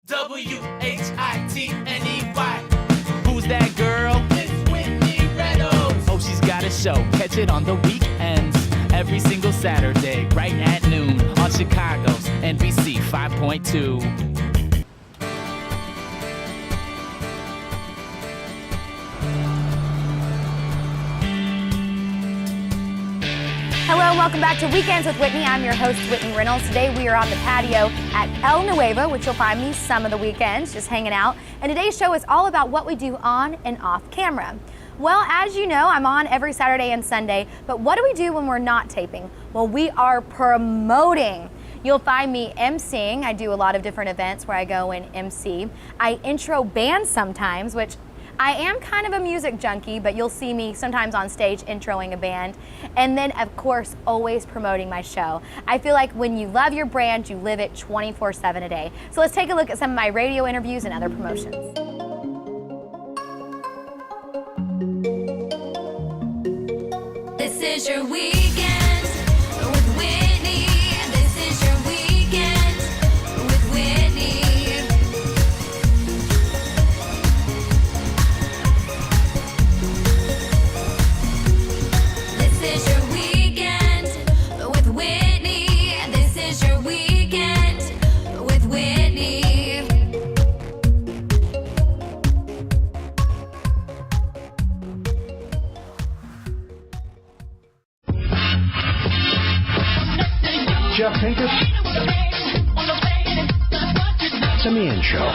Whitney. Who's that girl? It's Whitney Reynolds. Oh, she's got a show. Catch it on the weekends. Every single Saturday, right at noon on Chicago's NBC 5.2. Hello, welcome back to Weekends with Whitney. I'm your host, Whitney Reynolds. Today we are on the patio at El Nuevo, which you'll find me some of the weekends, just hanging out. And today's show is all about what we do on and off camera. Well, as you know, I'm on every Saturday and Sunday, but what do we do when we're not taping? Well, we are promoting. You'll find me emceeing. I do a lot of different events where I go and MC. I intro bands sometimes, which I am kind of a music junkie, but you'll see me sometimes on stage introing a band. And then, of course, always promoting my show. I feel like when you love your brand, you live it 24/7 a day. So let's take a look at some of my radio interviews and other promotions. This is your weekend with Whitney. This is your weekend with Whitney. This is your weekend with Whitney. This is your weekend with Whitney. Jeff Pinkett. It's a man show.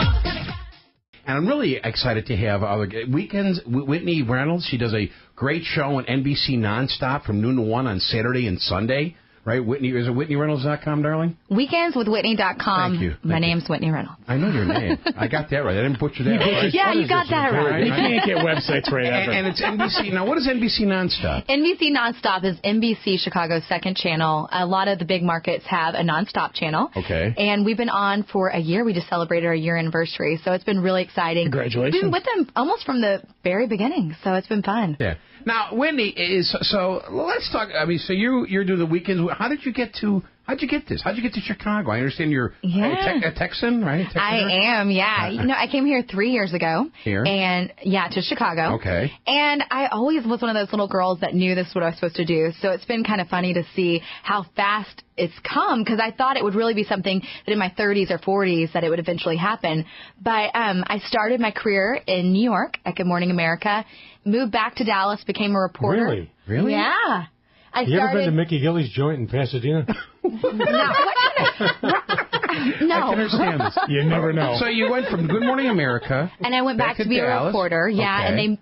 And I'm really excited to have other weekends. Whitney Reynolds, she does a great show on NBC nonstop from noon to 1 on Saturday and Sunday. Right? Whitney, is it WhitneyReynolds.com, darling? Weekendswithwhitney.com. Thank you. My name's Whitney Reynolds. I know your name. I got that right. I didn't butcher that right. Yeah, you got that right. You can't get websites right ever. And it's NBC. Now, what is NBC nonstop? NBC Nonstop is NBC Chicago's second channel. A lot of the big markets have a nonstop channel. Okay. And we've been on for a year. We just celebrated our year anniversary, so it's been really exciting. Congratulations. We've been with them almost from the very beginning, so it's been fun. Yeah. Now, Whitney is so. Let's talk. I mean, so you're doing the weekends. How'd you get this? How'd you get to Chicago? I understand you're a Texan, right? I am, yeah. You know, I came here 3 years ago. Here? And, to Chicago. Okay. And I always was one of those little girls that knew this is what I was supposed to do. So it's been kind of funny to see how fast it's come, because I thought it would really be something that in my 30s or 40s that it would eventually happen. But I started my career in New York at Good Morning America, moved back to Dallas, became a reporter. Really? Yeah. You ever been to Mickey Gilly's joint in Pasadena? No. I can understand this. You never know. So you went from Good Morning America. And I went back to be Dallas. a reporter, Okay. and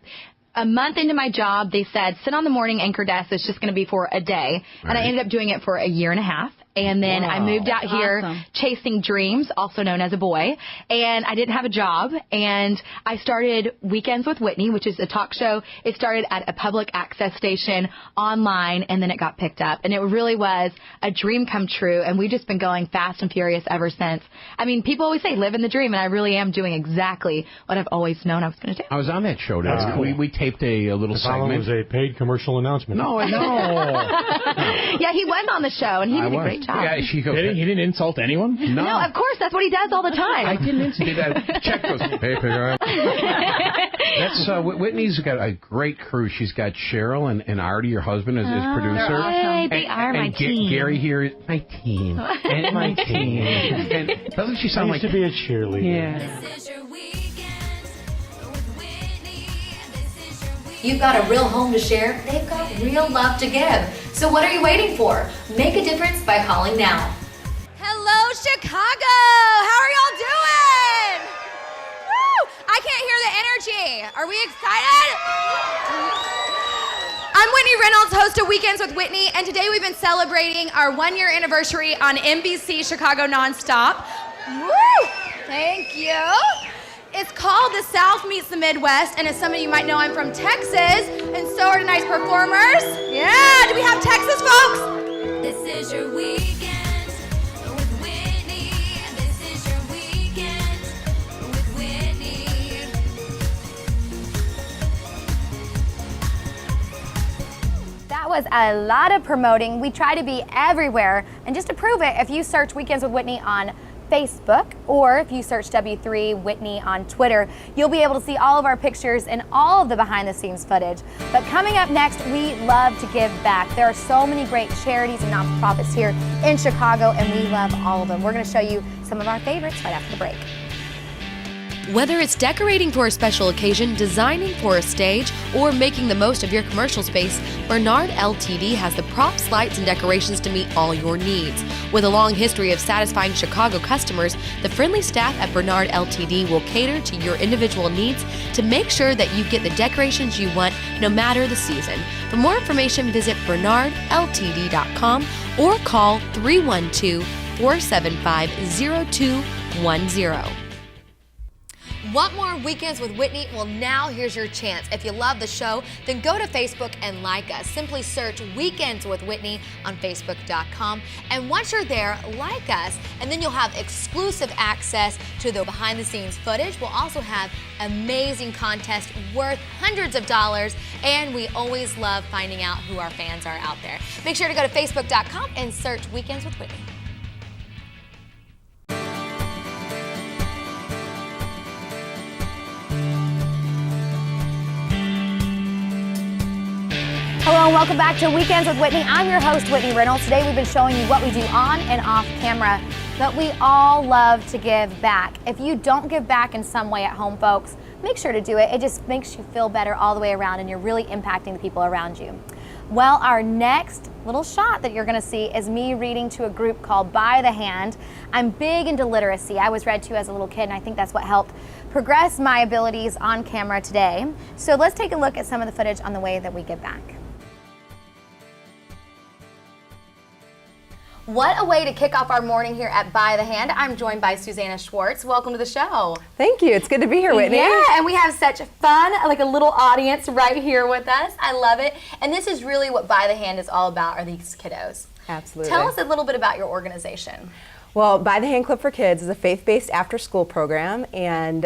a month into my job, they said, sit on the morning anchor desk. It's just going to be for a day. Right. And I ended up doing it for a year and a half. And then I moved out here chasing dreams, also known as a boy. And I didn't have a job. And I started Weekends with Whitney, which is a talk show. It started at a public access station online, and then it got picked up. And it really was a dream come true. And we've just been going fast and furious ever since. I mean, people always say live in the dream, and I really am doing exactly what I've always known I was going to do. I was on that show. That's cool. We taped a little segment. It was a paid commercial announcement. No. Yeah, he was on the show, and he did a great job. Yeah, she goes. He didn't insult anyone? No. No, of course. That's what he does all the time. I didn't insult that. Check goes. That's Whitney's got a great crew. She's got Cheryl and Artie, your husband, as producer. Awesome. They are my team. Gary here is my team. And my team. And doesn't she sound I like used to be a cheerleader. Yeah. This is your weekend with Whitney. This is your weekend. You've got a real home to share. They've got real love to give. So what are you waiting for? Make a difference by calling now. Hello, Chicago! How are y'all doing? Woo! I can't hear the energy. Are we excited? I'm Whitney Reynolds, host of Weekends with Whitney, and today we've been celebrating our 1-year anniversary on NBC Chicago Nonstop. Woo! Thank you. It's called The South Meets the Midwest, and as some of you might know, I'm from Texas, and so are tonight's performers. Yeah, do we have Texas folks? This is your weekend with Whitney. This is your weekend with Whitney. That was a lot of promoting. We try to be everywhere. And just to prove it, if you search Weekends with Whitney on Facebook, or if you search W3 Whitney on Twitter, you'll be able to see all of our pictures and all of the behind the scenes footage. But coming up next, we love to give back. There are so many great charities and not-for-profits here in Chicago, and we love all of them. We're going to show you some of our favorites right after the break. Whether it's decorating for a special occasion, designing for a stage, or making the most of your commercial space, Bernard Ltd. has the props, lights, and decorations to meet all your needs. With a long history of satisfying Chicago customers, the friendly staff at Bernard Ltd. will cater to your individual needs to make sure that you get the decorations you want no matter the season. For more information, visit bernardltd.com or call 312-475-0210. Want more Weekends with Whitney? Well, now here's your chance. If you love the show, then go to Facebook and like us. Simply search Weekends with Whitney on Facebook.com. And once you're there, like us, and then you'll have exclusive access to the behind-the-scenes footage. We'll also have amazing contests worth hundreds of dollars, and we always love finding out who our fans are out there. Make sure to go to Facebook.com and search Weekends with Whitney. Hello and welcome back to Weekends with Whitney. I'm your host, Whitney Reynolds. Today we've been showing you what we do on and off camera, but we all love to give back. If you don't give back in some way at home, folks, make sure to do it. It just makes you feel better all the way around, and you're really impacting the people around you. Well, our next little shot that you're going to see is me reading to a group called By the Hand. I'm big into literacy. I was read to as a little kid, and I think that's what helped progress my abilities on camera today. So let's take a look at some of the footage on the way that we give back. What a way to kick off our morning here at By the Hand. I'm joined by Susanna Schwartz. Welcome to the show. Thank you. It's good to be here, Whitney. Yeah, and we have such fun, like a little audience right here with us. I love it. And this is really what By the Hand is all about, are these kiddos. Absolutely. Tell us a little bit about your organization. Well, By the Hand Club for Kids is a faith-based after-school program, and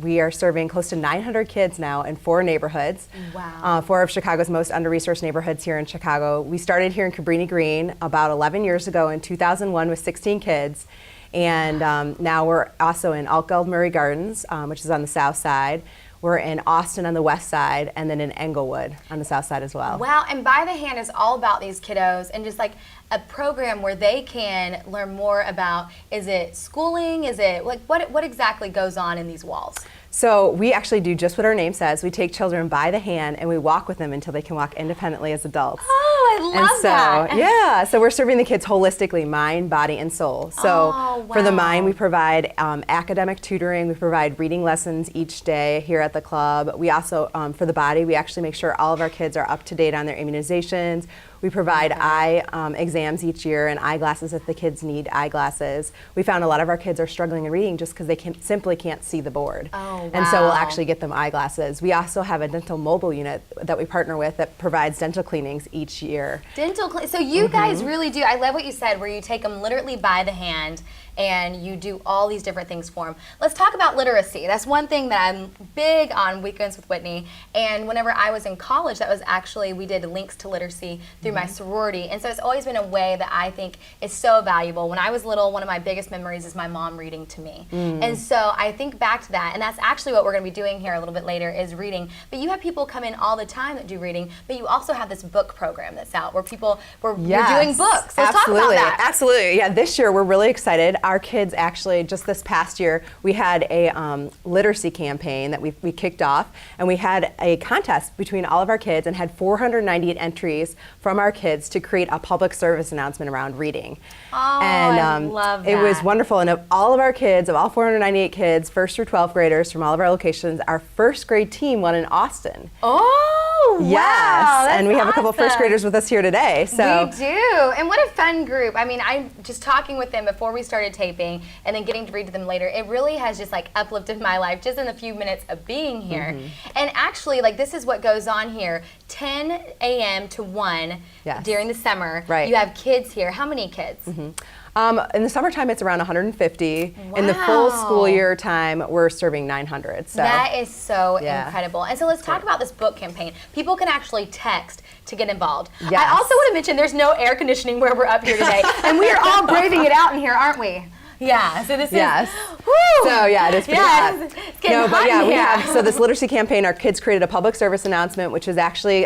we are serving close to 900 kids now in 4 neighborhoods. Wow. 4 of Chicago's most under-resourced neighborhoods here in Chicago. We started here in Cabrini Green about 11 years ago in 2001 with 16 kids, and now we're also in Altgeld Murray Gardens, which is on the south side. We're in Austin on the west side, and then in Englewood on the south side as well. Wow, and By the Hand is all about these kiddos and just like a program where they can learn more about, is it schooling, is it, like what exactly goes on in these walls? So we actually do just what our name says. We take children by the hand and we walk with them until they can walk independently as adults. Oh, I love that. Yeah, so we're serving the kids holistically, mind, body, and soul. So for the mind, we provide academic tutoring. We provide reading lessons each day here at the club. We also, for the body, we actually make sure all of our kids are up to date on their immunizations. We provide eye exams each year and eyeglasses if the kids need eyeglasses. We found a lot of our kids are struggling in reading just because they simply can't see the board. Oh, wow. And so we'll actually get them eyeglasses. We also have a dental mobile unit that we partner with that provides dental cleanings each year. So you guys really do, I love what you said, where you take them literally by the hand and you do all these different things for them. Let's talk about literacy. That's one thing that I'm big on Weekends with Whitney. And whenever I was in college, that was actually, we did links to literacy through my sorority. And so it's always been a way that I think is so valuable. When I was little, one of my biggest memories is my mom reading to me. And so I think back to that, and that's actually what we're going to be doing here a little bit later, is reading. But you have people come in all the time that do reading, but you also have this book program that's out where people, you're doing books. So let's talk about that. Absolutely. Yeah, this year we're really excited. Our kids actually, just this past year, we had a literacy campaign that we kicked off, and we had a contest between all of our kids and had 498 entries from our kids to create a public service announcement around reading. Oh, and I love that. It was wonderful. And of all of our kids, of all 498 kids, 1st through 12th graders from all of our locations, our 1st grade team won in Austin. Oh, wow. Yes, and we have a couple awesome. 1st graders with us here today. So we do, and what a fun group. I mean, I'm just talking with them before we started taping and then getting to read to them later. It really has just like uplifted my life just in the few minutes of being here. And actually, like, this is what goes on here, 10 a.m. to 1 during the summer. Right. You have kids here. How many kids? In the summertime, it's around 150. Wow. In the full school year time, we're serving 900. So that is so incredible. And so let's talk about this book campaign. People can actually text to get involved. Yes. I also want to mention there's no air conditioning where we're up here today, and we are all braving it out in here, aren't we? Yeah, so this Yes. is, whew. So yeah, it is pretty hot. It's getting No, hot but yeah, in we here. have, so this literacy campaign, our kids created a public service announcement, which has actually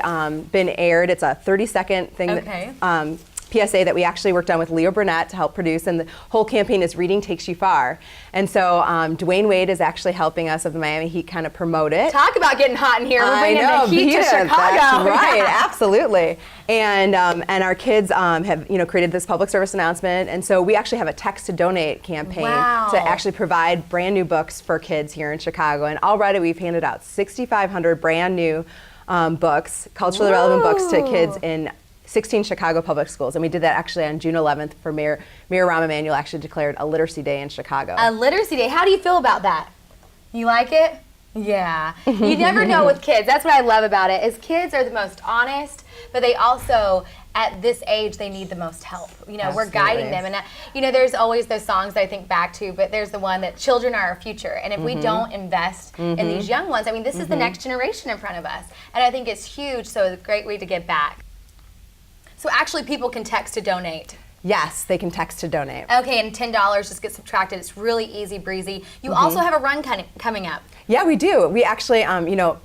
been aired. It's a 30-second thing Okay. that, PSA that we actually worked on with Leo Burnett to help produce, and the whole campaign is Reading Takes You Far. And so Dwayne Wade is actually helping us of the Miami Heat kind of promote it. Talk about getting hot in here. We're I bringing know, the heat to Vita, Chicago. That's right, Yeah. absolutely. And our kids have created this public service announcement, and so we actually have a text to donate campaign Wow. to actually provide brand new books for kids here in Chicago. And already we've handed out 6,500 brand new books, culturally relevant books to kids in 16 Chicago public schools, and we did that actually on June 11th for Mayor Rahm Emanuel actually declared a literacy day in Chicago. A literacy day. How do you feel about that? You like it? Yeah. You never know with kids. That's what I love about it. Is kids are the most honest, but they also, at this age, they need the most help. You know, we're guiding them, and you know, there's always those songs that I think back to, but there's the one that children are our future, and if we don't invest in these young ones, I mean, this is the next generation in front of us, and I think it's huge. So it's a great way to give back. So actually, people can text to donate. Yes, they can text to donate. Okay, and $10 just gets subtracted. It's really easy breezy. You also have a run coming up. Yeah, we do. We actually,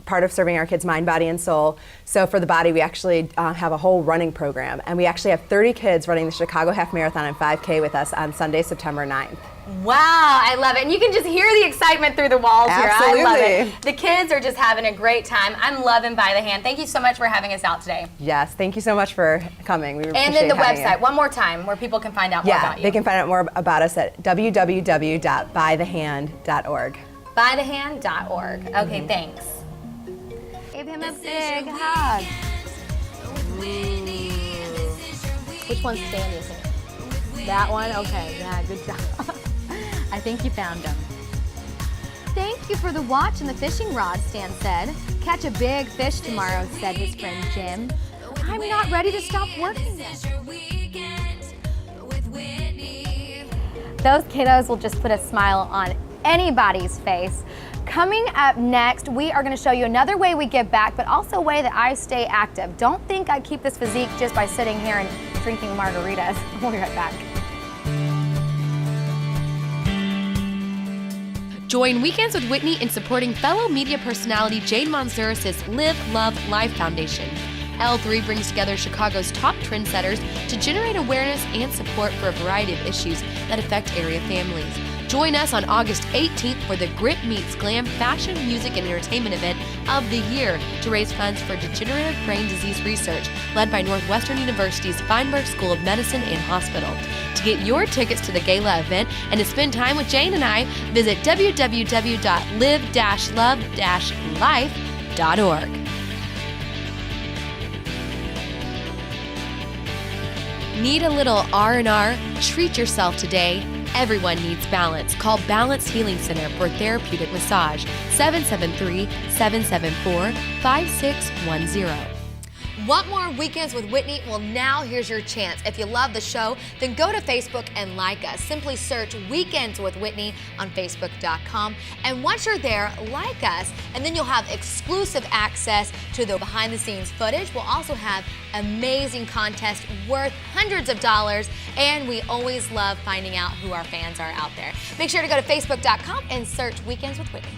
part of serving our kids mind, body, and soul. So for the body, we actually have a whole running program. And we actually have 30 kids running the Chicago Half Marathon and 5K with us on Sunday, September 9th. Wow, I love it. And you can just hear the excitement through the walls here. I love it. The kids are just having a great time. I'm loving By the Hand. Thank you so much for having us out today. Yes, thank you so much for coming. We appreciate And then the having website, you. one more time, where people can find out more about you. They can find out more about us at www.bythehand.org. Bythehand.org. Okay, thanks. Give him a big hug. Which one's Sandy singing? That one? Okay, yeah, good job. I think you found them. Thank you for the watch and the fishing rod, Stan said. Catch a big fish tomorrow, said his friend Jim. I'm not ready to stop working yet. Those kiddos will just put a smile on anybody's face. Coming up next, we are going to show you another way we give back, but also a way that I stay active. Don't think I keep this physique just by sitting here and drinking margaritas. We'll be right back. Join Weekends with Whitney in supporting fellow media personality Jane Manzouris' Live, Love, Life Foundation. L3 brings together Chicago's top trendsetters to generate awareness and support for a variety of issues that affect area families. Join us on August 18th for the Grit Meets Glam Fashion, Music, and Entertainment event of the year to raise funds for degenerative brain disease research led by Northwestern University's Feinberg School of Medicine and Hospital. To get your tickets to the gala event and to spend time with Jane and I, visit www.live-love-life.org. Need a little R&R? Treat yourself today. Everyone needs balance. Call Balance Healing Center for therapeutic massage. 773-774-5610. Want more Weekends with Whitney? Well, now here's your chance. If you love the show, then go to Facebook and like us. Simply search Weekends with Whitney on Facebook.com. And once you're there, like us, and then you'll have exclusive access to the behind-the-scenes footage. We'll also have amazing contests worth hundreds of dollars, and we always love finding out who our fans are out there. Make sure to go to Facebook.com and search Weekends with Whitney.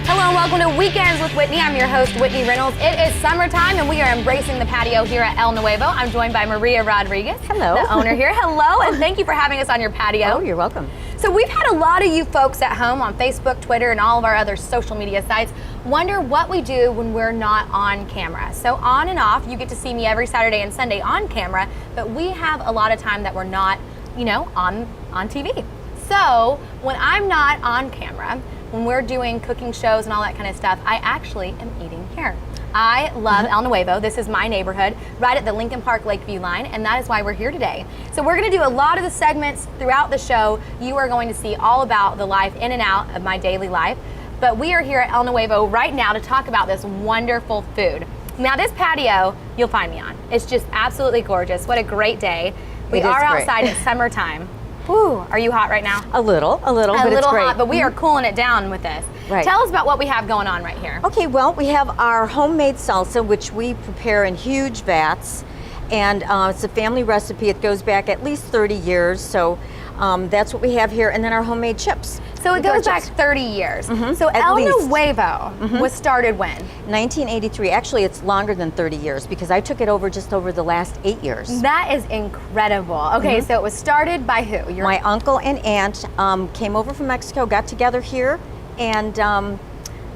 Hello and welcome to Weekends with Whitney. I'm your host, Whitney Reynolds. It is summertime and we are embracing the patio here at El Nuevo. I'm joined by Maria Rodriguez, hello, the owner here. Hello, and thank you for having us on your patio. Oh, you're welcome. So we've had a lot of you folks at home on Facebook, Twitter, and all of our other social media sites wonder what we do when we're not on camera. So on and off, you get to see me every Saturday and Sunday on camera, but we have a lot of time that we're not, you know, on TV. So when I'm not on camera, when we're doing cooking shows and all that kind of stuff, I actually am eating here. I love El Nuevo. This is my neighborhood, right at the Lincoln Park Lakeview line, and that is why we're here today. So we're gonna do a lot of the segments throughout the show. You are going to see all about the life in and out of my daily life. But we are here at El Nuevo right now to talk about this wonderful food. Now this patio, you'll find me on. It's just absolutely gorgeous. What a great day. We are outside, it's summertime. Whew, are you hot right now? A little, but it's great. Hot, but we are cooling it down with this. Right. Tell us about what we have going on right here. Okay, well, we have our homemade salsa, which we prepare in huge vats. And it's a family recipe. It goes back at least 30 years. So that's what we have here. And then our homemade chips. So it goes back 30 years. So at El least. Nuevo was started when? 1983. Actually, it's longer than 30 years because I took it over just over the last 8 years. That is incredible. Okay, so it was started by who? My uncle and aunt came over from Mexico, got together here, and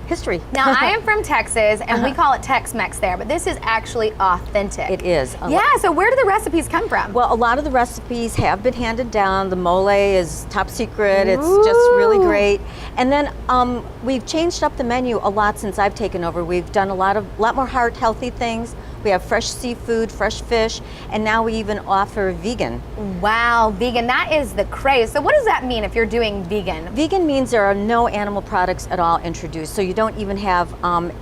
history. Now, I am from Texas, and we call it Tex-Mex there, but this is actually authentic. It is. Yeah, so where do the recipes come from? Well, a lot of the recipes have been handed down. The mole is top secret. It's just really great. And then we've changed up the menu a lot since I've taken over. We've done a lot more heart-healthy things. We have fresh seafood, fresh fish, and now we even offer vegan. Wow, vegan, that is the craze. So what does that mean if you're doing vegan? Vegan means there are no animal products at all introduced. So you don't even have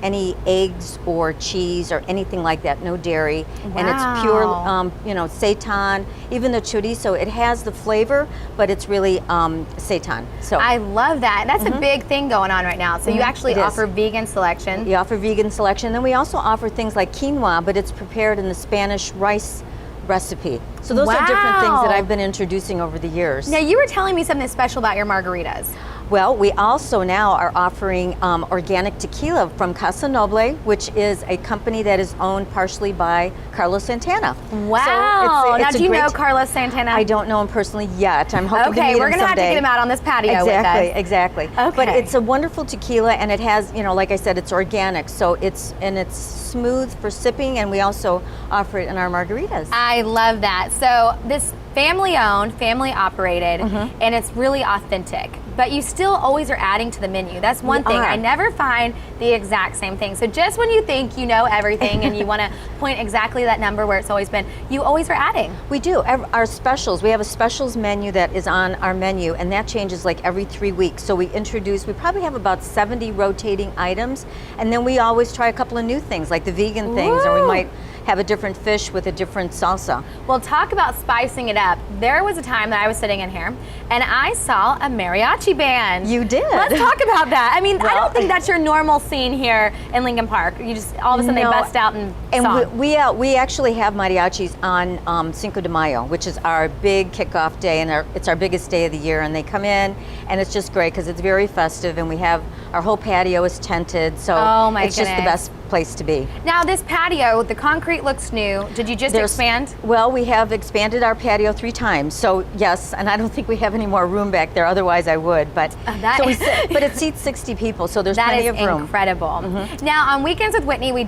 any eggs or cheese or anything like that, no dairy. Wow. And it's pure, seitan, even the chorizo, it has the flavor, but it's really seitan. So I love that. That's a big thing going on right now. So you actually offer vegan selection. We offer vegan selection. Then we also offer things like quinoa, but it's prepared in the Spanish rice recipe. So those are different things that I've been introducing over the years. Now, you were telling me something special about your margaritas. Well, we also now are offering organic tequila from Casa Noble, which is a company that is owned partially by Carlos Santana. Wow. So now, do you know Carlos Santana? I don't know him personally yet. I'm hoping to meet him someday. Okay, we're going to have to get him out on this patio with us. Exactly. Okay. But it's a wonderful tequila, and it has, like I said, it's organic. So it's smooth for sipping, and we also offer it in our margaritas. I love that. So this family-owned, family-operated, and it's really authentic. But you still always are adding to the menu. That's one thing. I never find the exact same thing. So just when you think you know everything and you want to point exactly that number where it's always been, you always are adding. We do. Our specials, we have a specials menu that is on our menu, and that changes like every 3 weeks. So we probably have about 70 rotating items, and then we always try a couple of new things, like the vegan things, or we might have a different fish with a different salsa. Well, talk about spicing it up. There was a time that I was sitting in here and I saw a mariachi band. You did. Let's talk about that. I mean, I don't think that's your normal scene here in Lincoln Park. You just, all of a sudden they bust out and song. We actually have mariachis on Cinco de Mayo, which is our big kickoff day, and it's our biggest day of the year, and they come in and it's just great because it's very festive, and we have our whole patio is tented, so it's just the best place to be. Now this patio, the concrete looks new. Did you just expand? Well, we have expanded our patio 3 times, so yes, and I don't think we have any more room back there, otherwise I would, but but it seats 60 people, so there's plenty of room. That is incredible. Now on Weekends with Whitney, we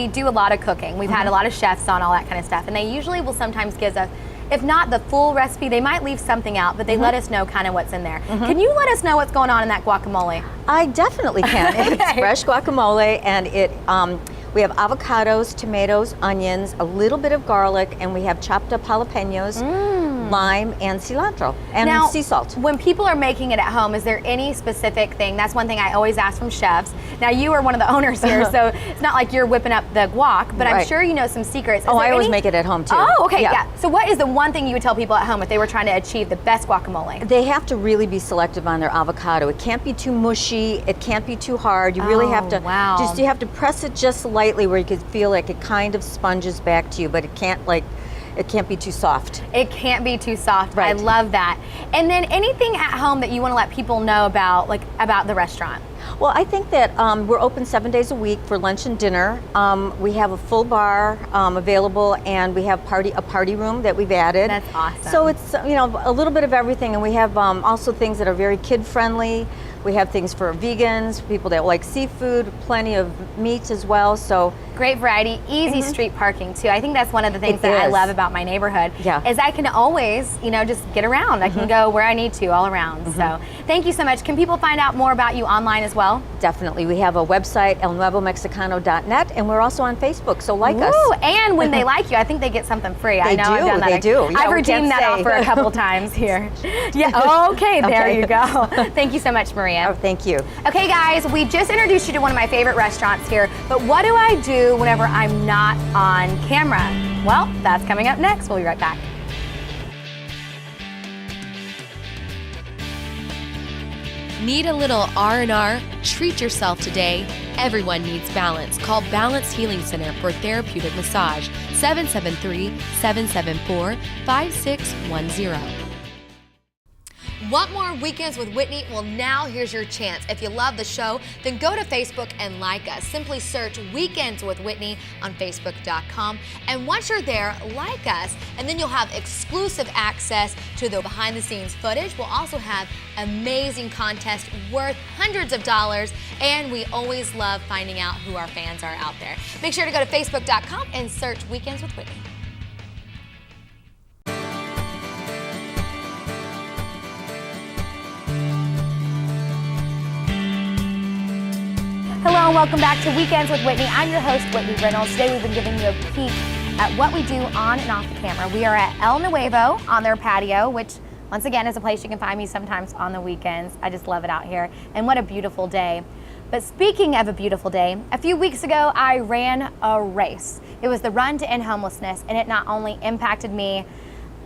do a lot of cooking. We've had a lot of chefs on, all that kind of stuff, and they usually will sometimes give us, if not the full recipe, they might leave something out, but they let us know kind of what's in there. Can you let us know what's going on in that guacamole? I definitely can. It's fresh guacamole, and we have avocados, tomatoes, onions, a little bit of garlic, and we have chopped up jalapenos, lime, and cilantro, and sea salt. When people are making it at home, is there any specific thing? That's one thing I always ask from chefs. Now, you are one of the owners here, so it's not like you're whipping up the guac, but I'm sure you know some secrets. I always make it at home, too. Oh, okay, yeah. So what is the one thing you would tell people at home if they were trying to achieve the best guacamole? They have to really be selective on their avocado. It can't be too mushy. It can't be too hard. You really have to you have to press it just lightly where you can feel like it kind of sponges back to you, but it can't be too soft. It can't be too soft. Right. I love that. And then anything at home that you want to let people know about, like about the restaurant? Well, I think that we're open 7 days a week for lunch and dinner. We have a full bar available, and we have a party room that we've added. That's awesome. So it's a little bit of everything, and we have also things that are very kid friendly. We have things for vegans, people that like seafood, plenty of meat as well. So great variety, easy street parking too. I think that's one of the things that I love about my neighborhood. Is I can always, just get around. I can go where I need to all around. So thank you so much. Can people find out more about you online as well? Definitely. We have a website, elnuevomexicano.net, and we're also on Facebook. So like us. And when they like you, I think they get something free. I know I've done that. They do. I've redeemed that offer a couple times here. Okay, there you go. Thank you so much, Maria. Oh, thank you. Okay, guys, we just introduced you to one of my favorite restaurants here, but what do I do whenever I'm not on camera? Well, that's coming up next. We'll be right back. Need a little R&R? Treat yourself today. Everyone needs balance. Call Balance Healing Center for therapeutic massage. 773-774-5610. Want more Weekends with Whitney? Well, now here's your chance. If you love the show, then go to Facebook and like us. Simply search Weekends with Whitney on Facebook.com. And once you're there, like us, and then you'll have exclusive access to the behind-the-scenes footage. We'll also have amazing contests worth hundreds of dollars, and we always love finding out who our fans are out there. Make sure to go to Facebook.com and search Weekends with Whitney. Hello and welcome back to Weekends with Whitney. I'm your host, Whitney Reynolds. Today we've been giving you a peek at what we do on and off the camera. We are at El Nuevo on their patio, which once again is a place you can find me sometimes on the weekends. I just love it out here. And what a beautiful day. But speaking of a beautiful day, a few weeks ago I ran a race. It was the Run to End Homelessness, and it not only impacted me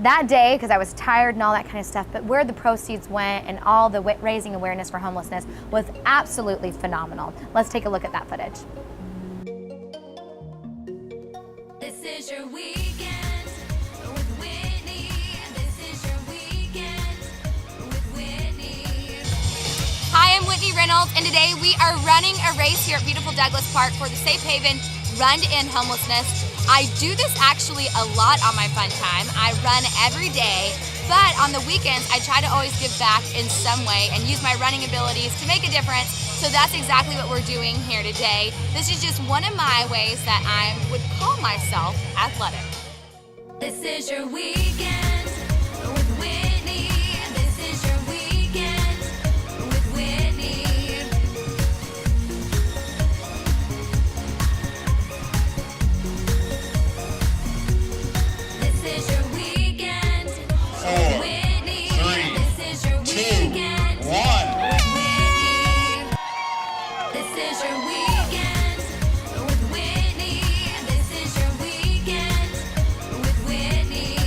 that day because I was tired and all that kind of stuff, but where the proceeds went and all the raising awareness for homelessness was absolutely phenomenal. Let's take a look at that footage. This is your weekend with Whitney. This is your weekend with Whitney. Hi, I'm Whitney Reynolds, and today we are running a race here at beautiful Douglas Park for the Safe Haven Run to End Homelessness. I do this actually a lot on my fun time. I run every day, but on the weekends, I try to always give back in some way and use my running abilities to make a difference. So that's exactly what we're doing here today. This is just one of my ways that I would call myself athletic. This is your weekend with Whitney. This is your weekend with Whitney. This is your weekend with Whitney. This is your weekend with Whitney. This is your weekend with Whitney. This is your weekend with Whitney.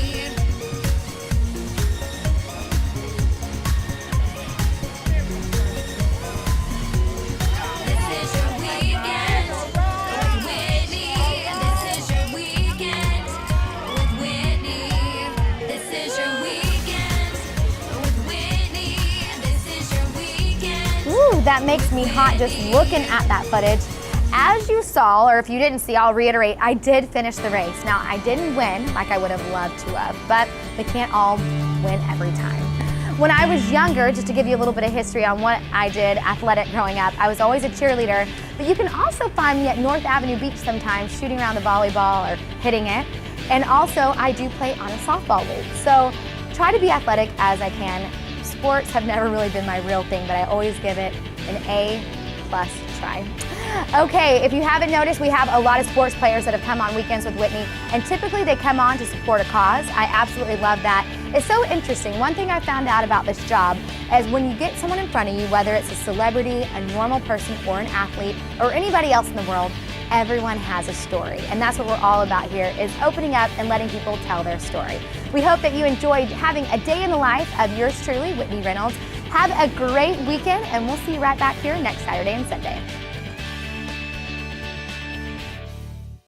This is your weekend with Whitney. This is your weekend with Whitney. This is your weekend with Whitney. This is your weekend. Ooh, that makes me hot just looking at that footage. As you saw, or if you didn't see, I'll reiterate, I did finish the race. Now, I didn't win like I would have loved to have, but they can't all win every time. When I was younger, just to give you a little bit of history on what I did athletic growing up, I was always a cheerleader, but you can also find me at North Avenue Beach sometimes shooting around the volleyball or hitting it. And also, I do play on a softball league. So try to be athletic as I can. Sports have never really been my real thing, but I always give it an A+ try. Okay, if you haven't noticed, we have a lot of sports players that have come on Weekends with Whitney, and typically they come on to support a cause. I absolutely love that. It's so interesting. One thing I found out about this job is when you get someone in front of you, whether it's a celebrity, a normal person, or an athlete, or anybody else in the world, everyone has a story. And that's what we're all about here, is opening up and letting people tell their story. We hope that you enjoyed having a day in the life of yours truly, Whitney Reynolds. Have a great weekend, and we'll see you right back here next Saturday and Sunday.